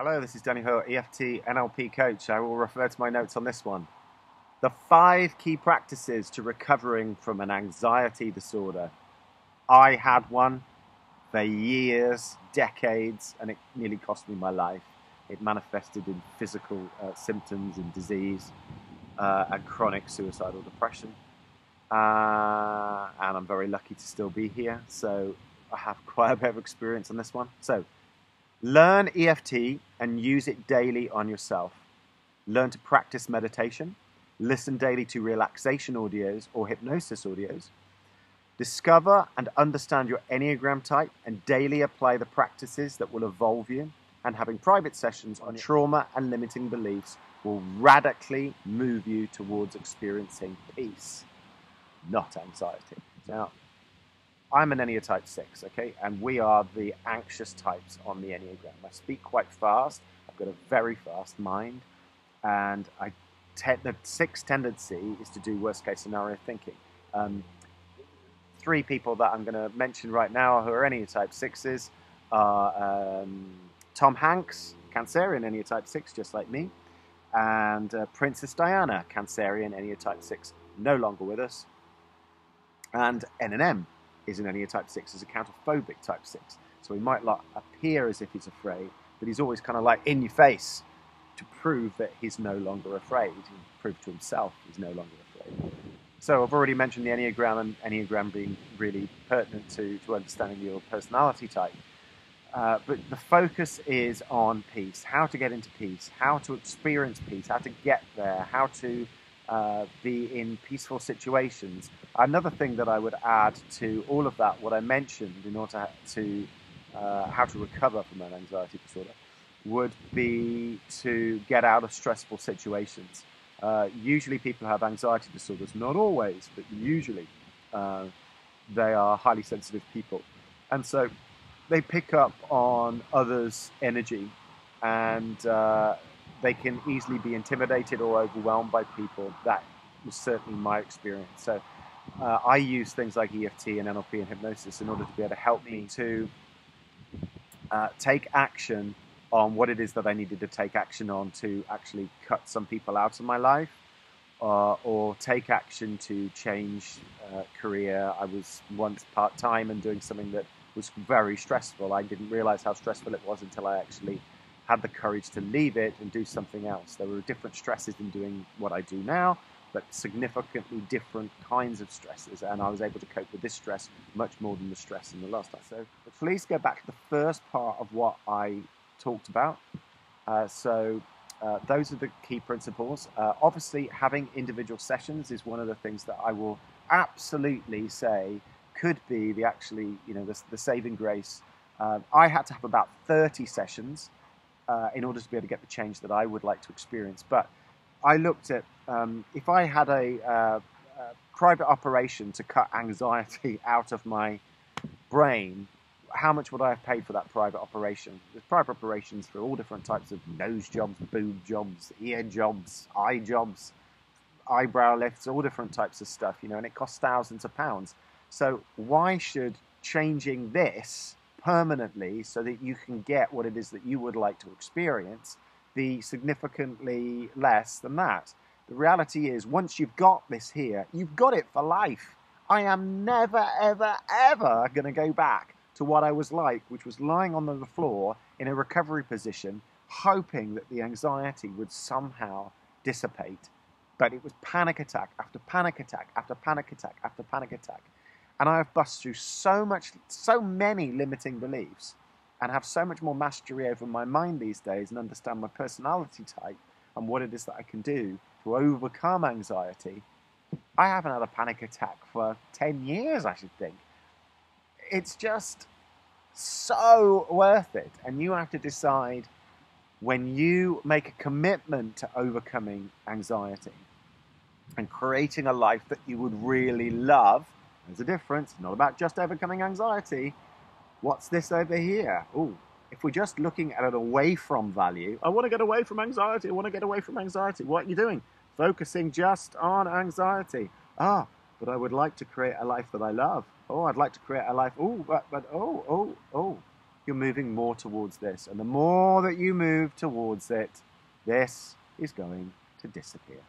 Hello, this is Danny Ho, EFT NLP coach. I will refer to my notes on this one. The 5 key practices to recovering from an anxiety disorder. I had one for years, decades, and it nearly cost me my life. It manifested in physical symptoms and disease and chronic suicidal depression. And I'm very lucky to still be here. So I have quite a bit of experience on this one. So learn EFT and use it daily on yourself. Learn to practice meditation. Listen daily to relaxation audios or hypnosis audios. Discover and understand your Enneagram type and daily apply the practices that will evolve you. And having private sessions on trauma and limiting beliefs will radically move you towards experiencing peace, not anxiety. Now, I'm an Enneagram type 6, okay? And we are the anxious types on the Enneagram. I speak quite fast. I've got a very fast mind. And the 6 tendency is to do worst case scenario thinking. 3 people that I'm going to mention right now who are Enneagram type 6s are Tom Hanks, Cancerian Enneagram type 6, just like me. And Princess Diana, Cancerian Enneagram type 6, no longer with us. And N&M is an Enneagram type 6, is a counterphobic type 6. So he might not appear as if he's afraid, but he's always kind of like in your face to prove that he's no longer afraid, and prove to himself he's no longer afraid. So I've already mentioned the Enneagram, and Enneagram being really pertinent to understanding your personality type. But the focus is on peace, how to get into peace, how to experience peace, how to get there, how to be in peaceful situations. Another thing that I would add to all of that, what I mentioned in order to how to recover from an anxiety disorder, would be to get out of stressful situations. Usually people have anxiety disorders, not always, but usually they are highly sensitive people. And so they pick up on others' energy, and they can easily be intimidated or overwhelmed by people. That was certainly my experience. So I use things like EFT and NLP and hypnosis in order to be able to help me to take action on what it is that I needed to take action on to actually cut some people out of my life, or take action to change career. I was once part-time and doing something that was very stressful. I didn't realize how stressful it was until I actually had the courage to leave it and do something else. There were different stresses in doing what I do now, but significantly different kinds of stresses, and I was able to cope with this stress much more than the stress in the last time. So please go back to the first part of what I talked about. Those are the key principles. Obviously, having individual sessions is one of the things that I will absolutely say could be the saving grace. I had to have about 30 sessions in order to be able to get the change that I would like to experience. But I looked at if I had a private operation to cut anxiety out of my brain, how much would I have paid for that private operation? There's private operations for all different types of nose jobs, boob jobs, ear jobs, eye jobs, eyebrow lifts, all different types of stuff, and it costs thousands of pounds. So why should changing this permanently so that you can get what it is that you would like to experience be significantly less than that? The reality is, once you've got this here, you've got it for life. I am never, ever, ever going to go back to what I was like, which was lying on the floor in a recovery position, hoping that the anxiety would somehow dissipate. But it was panic attack after panic attack after panic attack after panic attack. And I have bust through so many limiting beliefs, and have so much more mastery over my mind these days, and understand my personality type and what it is that I can do to overcome anxiety. I haven't had a panic attack for 10 years, I should think. It's just so worth it. And you have to decide, when you make a commitment to overcoming anxiety and creating a life that you would really love. There's a difference. It's not about just overcoming anxiety. What's this over here? Oh, if we're just looking at it away from value, I want to get away from anxiety. I want to get away from anxiety. What are you doing? Focusing just on anxiety. But I would like to create a life that I love. I'd like to create a life. Your you're moving more towards this. And the more that you move towards it, this is going to disappear.